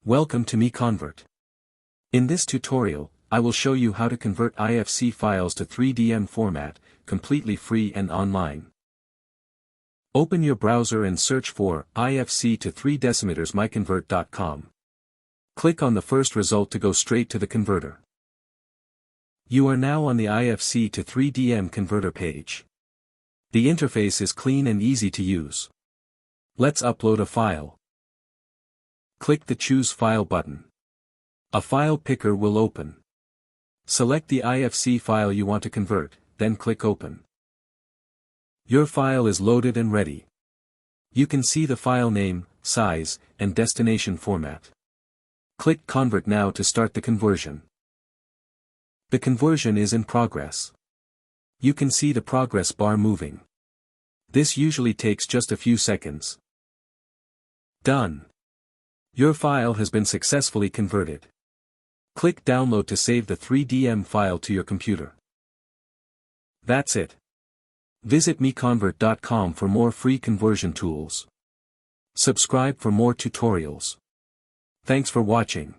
Welcome to MiConvert. In this tutorial, I will show you how to convert IFC files to 3DM format, completely free and online. Open your browser and search for IFC to 3 decimeters MiConvert.com. Click on the first result to go straight to the converter. You are now on the IFC to 3DM converter page. The interface is clean and easy to use. Let's upload a file. Click the Choose File button. A file picker will open. Select the IFC file you want to convert, then click Open. Your file is loaded and ready. You can see the file name, size, and destination format. Click Convert now to start the conversion. The conversion is in progress. You can see the progress bar moving. This usually takes just a few seconds. Done. Your file has been successfully converted. Click Download to save the 3DM file to your computer. That's it. Visit MiConvert.com for more free conversion tools. Subscribe for more tutorials. Thanks for watching.